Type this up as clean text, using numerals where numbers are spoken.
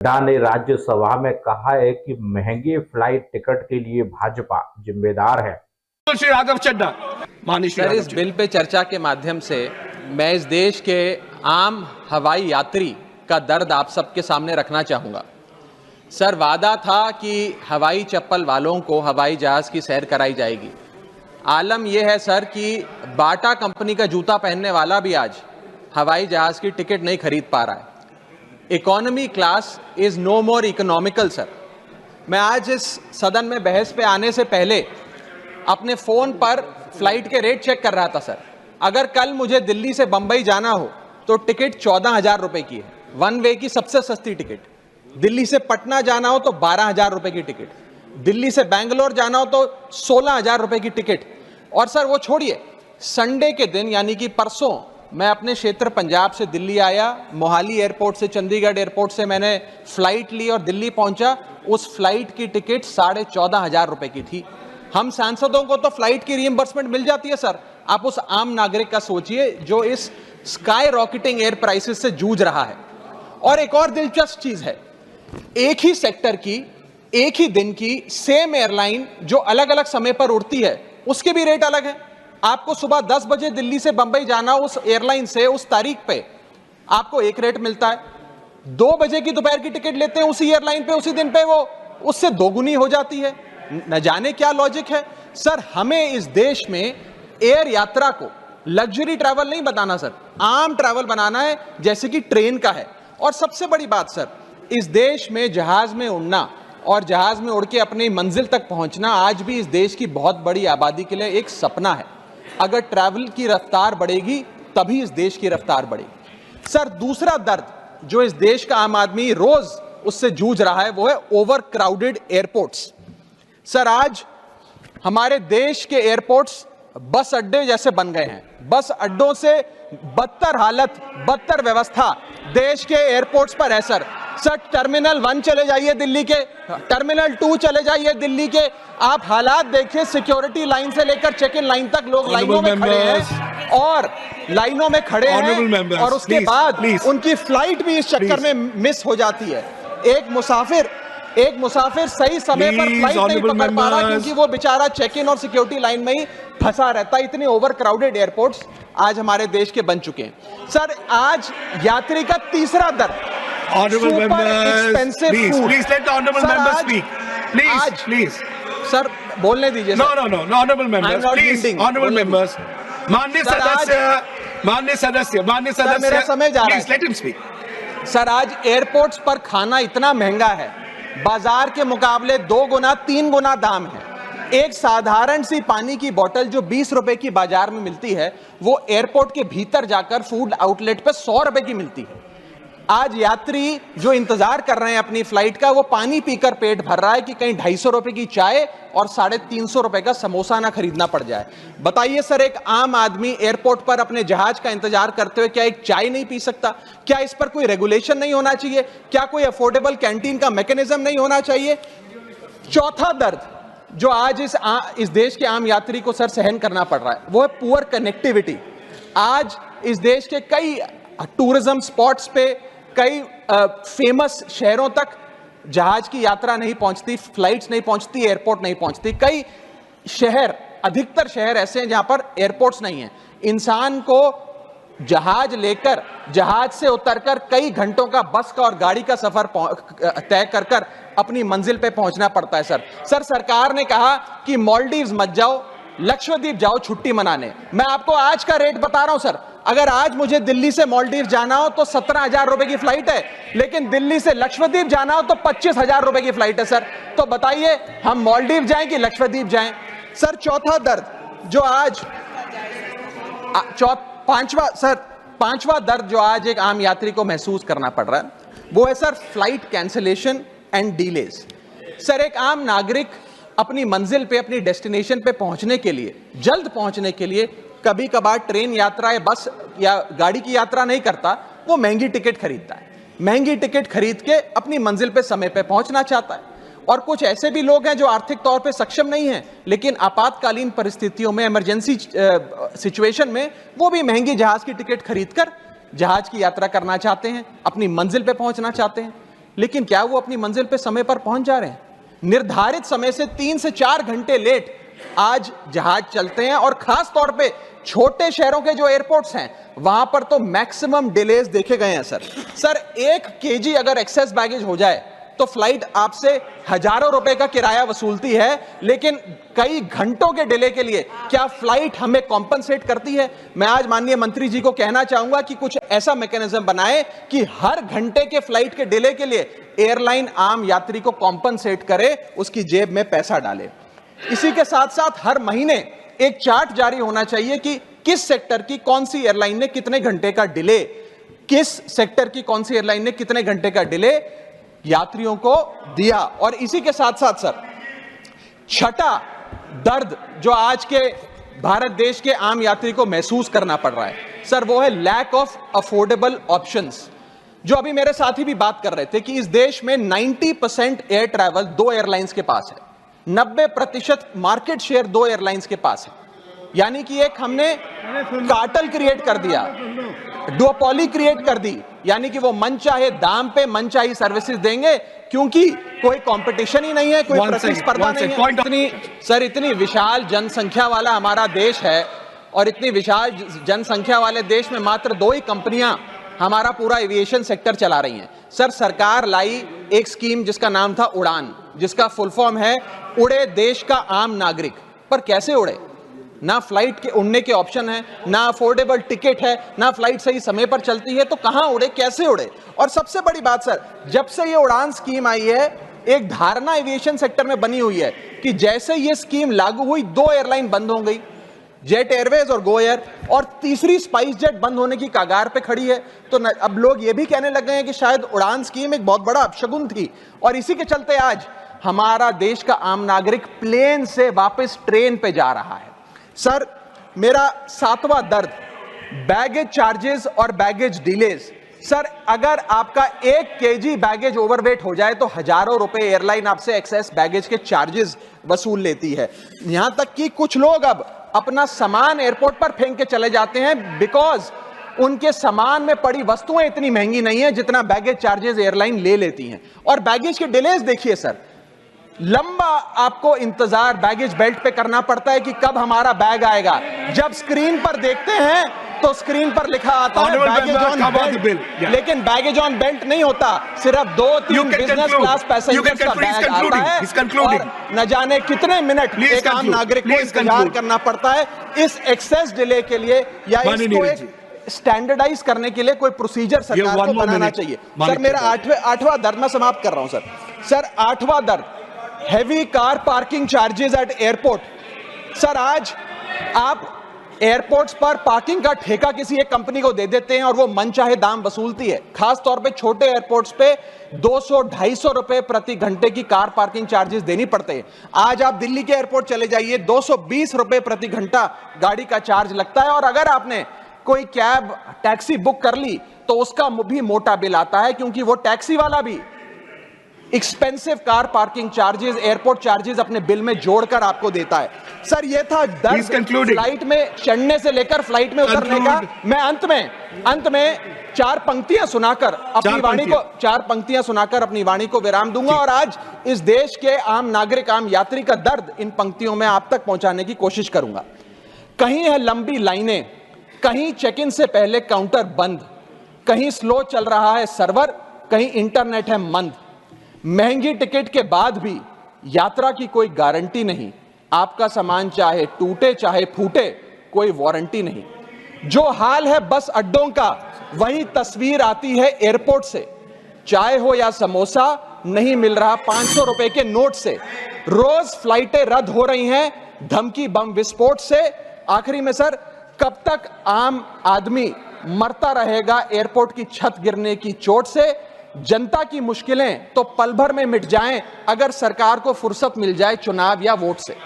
नड्डा ने राज्यसभा में कहा है कि महंगे फ्लाइट टिकट के लिए भाजपा जिम्मेदार है। श्री राघव चड्ढा, सर, इस बिल पे चर्चा के माध्यम से मैं इस देश के आम हवाई यात्री का दर्द आप सबके सामने रखना चाहूंगा। सर, वादा था कि हवाई चप्पल वालों को हवाई जहाज की सैर कराई जाएगी। आलम यह है सर कि बाटा कंपनी का जूता पहनने वाला भी आज हवाई जहाज की टिकट नहीं खरीद पा रहा है। Economy class is no more economical. Sir, मैं आज इस सदन में बहस पे आने से पहले अपने फोन पर फ्लाइट के रेट चेक कर रहा था। सर, अगर कल मुझे दिल्ली से बंबई जाना हो तो टिकट 14,000 रुपए की है, वन वे की सबसे सस्ती टिकट। दिल्ली से पटना जाना हो तो 12,000 रुपए की टिकट, दिल्ली से बैंगलोर जाना हो तो 16,000 रुपए की टिकट। और सर वो छोड़िए, संडे के दिन यानी कि परसों मैं अपने क्षेत्र पंजाब से दिल्ली आया, मोहाली एयरपोर्ट से चंडीगढ़ एयरपोर्ट से मैंने फ्लाइट ली और दिल्ली पहुंचा। उस फ्लाइट की टिकट 14,500 रुपए की थी। हम सांसदों को तो फ्लाइट की रीइंबर्समेंट मिल जाती है सर, आप उस आम नागरिक का सोचिए जो इस स्काई रॉकेटिंग एयर प्राइसेस से जूझ रहा है। और एक और दिलचस्प चीज है, एक ही सेक्टर की एक ही दिन की सेम एयरलाइन जो अलग अलग समय पर उड़ती है उसके भी रेट अलग है। आपको सुबह 10 बजे दिल्ली से बंबई जाना, उस एयरलाइन से उस तारीख पे आपको एक रेट मिलता है। 2 बजे की दोपहर की टिकट लेते हैं उसी एयरलाइन पे, उसी दिन पे वो उससे दोगुनी हो जाती है। न जाने क्या लॉजिक है सर। हमें इस देश में एयर यात्रा को लग्जरी ट्रैवल नहीं बनाना सर, आम ट्रैवल बनाना है जैसे कि ट्रेन का है। और सबसे बड़ी बात सर, इस देश में जहाज में उड़ना और जहाज में उड़ के अपनी मंजिल तक पहुंचना आज भी इस देश की बहुत बड़ी आबादी के लिए एक सपना है। अगर ट्रैवल की रफ्तार बढ़ेगी तभी इस देश की रफ्तार बढ़ेगी। सर, दूसरा दर्द जो इस देश का आम आदमी रोज उससे जूझ रहा है वो है ओवर क्राउडेड एयरपोर्ट्स। सर, आज हमारे देश के एयरपोर्ट्स बस अड्डे जैसे बन गए हैं। बस अड्डों से बदतर हालत, बदतर व्यवस्था देश के एयरपोर्ट्स पर है सर। सर, टर्मिनल 1 चले जाइए दिल्ली के, टर्मिनल 2 चले जाइए दिल्ली के, आप हालात देखिए। सिक्योरिटी लाइन से लेकर चेक इन लाइन तक लोग लाइनों में खड़े हैं और लाइनों में खड़े हैं और उसके बाद उनकी फ्लाइट भी इस चक्कर में मिस हो जाती है। एक मुसाफिर सही समय पर फ्लाइट नहीं पकड़ पा रहा क्योंकि वो बेचारा चेक इन और सिक्योरिटी लाइन में ही फंसा रहता है। इतने ओवर क्राउडेड एयरपोर्ट्स आज हमारे देश के बन चुके हैं। सर, आज यात्री का तीसरा दर्द, Honorable members, please let the honorable members speak. Please. Sir, बोलने दीजिए। No, honorable members, please, honorable members. माननीय सदस्य, मेरा समय जा रहा है। Please let him speak. Sir, आज एयरपोर्ट्स पर खाना इतना महंगा है, बाजार के मुकाबले 2 गुना 3 गुना दाम है। एक साधारण सी पानी की बोतल जो 20 रुपए की बाजार में मिलती है वो एयरपोर्ट के भीतर जाकर फूड आउटलेट पर 100 रुपए की मिलती है। आज यात्री जो इंतजार कर रहे हैं अपनी फ्लाइट का, वो पानी पीकर पेट भर रहा है कि कहीं 250 रुपए की चाय और 350 रुपए का समोसा ना खरीदना पड़ जाए। बताइए सर, एक आम आदमी एयरपोर्ट पर अपने जहाज का इंतजार करते हुए क्या एक चाय नहीं पी सकता? क्या इस पर कोई रेगुलेशन नहीं होना चाहिए? क्या कोई अफोर्डेबल कैंटीन का मैकेनिज्म नहीं होना चाहिए? चौथा दर्द जो आज इस देश के आम यात्री को सर सहन करना पड़ रहा है वो है पुअर कनेक्टिविटी। आज इस देश के कई टूरिज्म स्पॉट्स पे, कई फेमस शहरों तक जहाज की यात्रा नहीं पहुंचती, फ्लाइट्स नहीं पहुंचती, एयरपोर्ट नहीं पहुंचती। कई शहर, अधिकतर शहर ऐसे हैं जहां पर एयरपोर्ट्स नहीं है। इंसान को जहाज लेकर, जहाज से उतरकर कई घंटों का बस का और गाड़ी का सफर तय कर अपनी मंजिल पे पहुंचना पड़ता है। सर, सरकार ने कहा कि मालदीव्स मत जाओ, लक्षद्वीप जाओ छुट्टी मनाने। मैं आपको आज का रेट बता रहा हूं सर, अगर आज मुझे दिल्ली से मालदीव जाना हो तो 17,000 रुपए की फ्लाइट है, लेकिन दिल्ली से लक्षद्वीप जाना हो तो 25,000 रुपए की फ्लाइट है सर। तो बताइए हम मालदीव जाएं कि लक्षद्वीप जाएं? सर, चौथा दर्द जो आज पांचवा दर्द जो आज एक आम यात्री को महसूस करना पड़ रहा है वो है sir flight cancellation and delays. Sir, एक आम नागरिक अपनी मंजिल पे, अपनी डेस्टिनेशन पे पहुंचने के लिए, जल्द पहुंचने के लिए कभी कभार ट्रेन यात्रा या बस या गाड़ी की यात्रा नहीं करता, वो महंगी टिकट खरीदता है। महंगी टिकट खरीद के अपनी मंजिल पे समय पे पहुंचना चाहता है। और कुछ ऐसे भी लोग हैं जो आर्थिक तौर पे सक्षम नहीं हैं, लेकिन आपातकालीन परिस्थितियों में, इमरजेंसी सिचुएशन में वो भी महंगी जहाज की टिकट खरीदकर जहाज की यात्रा करना चाहते हैं, अपनी मंजिल पे पहुंचना चाहते हैं। लेकिन क्या वो अपनी मंजिल पे समय पर पहुंच जा रहे हैं? निर्धारित समय से 3 से 4 घंटे लेट आज जहाज चलते हैं, और खास तौर पे छोटे शहरों के जो एयरपोर्ट्स हैं वहां पर तो मैक्सिमम डिलेज देखे गए हैं सर 1 केजी अगर एक्सेस बैगेज हो जाए तो फ्लाइट आपसे हजारों रुपए का किराया वसूलती है, लेकिन कई घंटों के डिले के लिए क्या फ्लाइट हमें कॉम्पनसेट करती है? मैं आज माननीय मंत्री जी को कहना चाहूंगा कि कुछ ऐसा मैकेनिज्म बनाए कि हर घंटे के फ्लाइट के डिले के लिए एयरलाइन आम यात्री को कॉम्पनसेट करे, उसकी जेब में पैसा डाले। इसी के साथ साथ हर महीने एक चार्ट जारी होना चाहिए कि किस सेक्टर की कौन सी एयरलाइन ने कितने घंटे का डिले, किस सेक्टर की कौन सी एयरलाइन ने कितने घंटे का डिले यात्रियों को दिया। और इसी के साथ साथ सर छठा दर्द जो आज के भारत देश के आम यात्री को महसूस करना पड़ रहा है सर, वो है लैक ऑफ अफोर्डेबल ऑप्शंस। जो अभी मेरे साथी भी बात कर रहे थे कि इस देश में 90% एयर ट्रैवल 2 एयरलाइंस के पास है, 90% मार्केट शेयर 2 एयरलाइंस के पास है। यानी कि एक हमने कार्टेल क्रिएट कर दिया, डुओपोली क्रिएट कर दी, यानी कि वो मनचाहे दाम पे मनचाही सर्विसेज देंगे, क्योंकि कोई कंपटीशन ही नहीं है, कोई प्रतिस्पर्धा नहीं है। इतनी विशाल जनसंख्या वाला हमारा देश है, और इतनी विशाल जनसंख्या वाले देश में मात्र 2 ही कंपनियां हमारा पूरा एविएशन सेक्टर चला रही हैं। सर सरकार लाई एक स्कीम जिसका नाम था उड़ान, जिसका फुल फॉर्म है उड़े देश का आम नागरिक। पर कैसे उड़े? ना फ्लाइट के उड़ने के ऑप्शन है, ना अफोर्डेबल टिकट है, ना फ्लाइट सही समय पर चलती है, तो कहां उड़े, कैसे उड़े? और सबसे बड़ी बात सर, जब से ये उड़ान स्कीम आई है एक धारणा एविएशन सेक्टर में बनी हुई है कि जैसे ये स्कीम लागू हुई 2 एयरलाइन बंद हो गई, जेट एयरवेज और गो एयर, और तीसरी स्पाइस जेट बंद होने की कगार पे खड़ी है। तो अब लोग ये भी कहने लग गए हैं कि शायद उड़ान स्कीम एक बहुत बड़ा अपशगुन थी, और इसी के चलते आज हमारा देश का आम नागरिक प्लेन से वापस ट्रेन पे जा रहा है। सर मेरा 7वां दर्द बैगेज चार्जेस और बैगेज डिलेज। सर अगर आपका 1 केजी बैगेज ओवरवेट हो जाए तो हजारों रुपए एयरलाइन आपसे एक्सेस बैगेज के चार्जेस वसूल लेती है। यहां तक कि कुछ लोग अब अपना सामान एयरपोर्ट पर फेंक के चले जाते हैं, बिकॉज उनके सामान में पड़ी वस्तुएं इतनी महंगी नहीं है जितना बैगेज चार्जेस एयरलाइन ले लेती हैं। और बैगेज के डिलेज देखिए सर, लंबा आपको इंतजार बैगेज बेल्ट पे करना पड़ता है कि कब हमारा बैग आएगा। जब स्क्रीन पर देखते हैं तो स्क्रीन पर लिखा आता है बैगेज ऑन बेल्ट, लेकिन बैगेज ऑन बेल्ट नहीं होता, सिर्फ 2-3 बिजनेस क्लास पैसेंजर्स का बैग आता है, और न जाने कितने मिनट एक आम नागरिक को इंतजार करना पड़ता है इस एक्सेस डिले के लिए। या इसको एक स्टैंडर्डाइज करने के लिए कोई प्रोसीजर सरकार को बनाना चाहिए। सर मेरा 8वां दर्द मैं समाप्त कर रहा हूं सर 8वां दर्द heavy car parking charges eight airport. Sir आज आप एयरपोर्ट्स पर पार्किंग का ठेका किसी एक कंपनी को दे देते हैं और वो मनचाहे दाम वसूलती है। खास तौर पे छोटे एयरपोर्ट्स पे 200-250 रुपए प्रति घंटे की कार पार्किंग चार्जेस देनी पड़ते हैं। आज आप दिल्ली के एयरपोर्ट चले जाइए, 220 रुपए प्रति घंटा गाड़ी का चार्ज लगता है, और अगर आपने कोई कैब टैक्सी बुक कर ली तो उसका भी मोटा बिल आता है, क्योंकि वो टैक्सी वाला भी expensive car parking charges, airport charges अपने बिल में जोड़कर आपको देता है। सर ये था दर्द फ्लाइट में चढ़ने से लेकर फ्लाइट में उतरने का। मैं अंत में 4 पंक्तियां सुनाकर अपनी वाणी को विराम दूंगा, और आज इस देश के आम नागरिक, आम यात्री का दर्द इन पंक्तियों में आप तक पहुंचाने की कोशिश करूंगा। कहीं है लंबी लाइनें, कहीं चेक इन से पहले काउंटर बंद, कहीं स्लो चल रहा है सर्वर, कहीं इंटरनेट है मंद। महंगी टिकट के बाद भी यात्रा की कोई गारंटी नहीं, आपका सामान चाहे टूटे चाहे फूटे कोई वारंटी नहीं। जो हाल है बस अड्डों का वही तस्वीर आती है एयरपोर्ट से। चाय हो या समोसा नहीं मिल रहा 500 रुपए के नोट से। रोज फ्लाइटें रद्द हो रही हैं धमकी बम विस्फोट से। आखिरी में सर, कब तक आम आदमी मरता रहेगा एयरपोर्ट की छत गिरने की चोट से? जनता की मुश्किलें तो पल भर में मिट जाएं अगर सरकार को फुर्सत मिल जाए चुनाव या वोट से।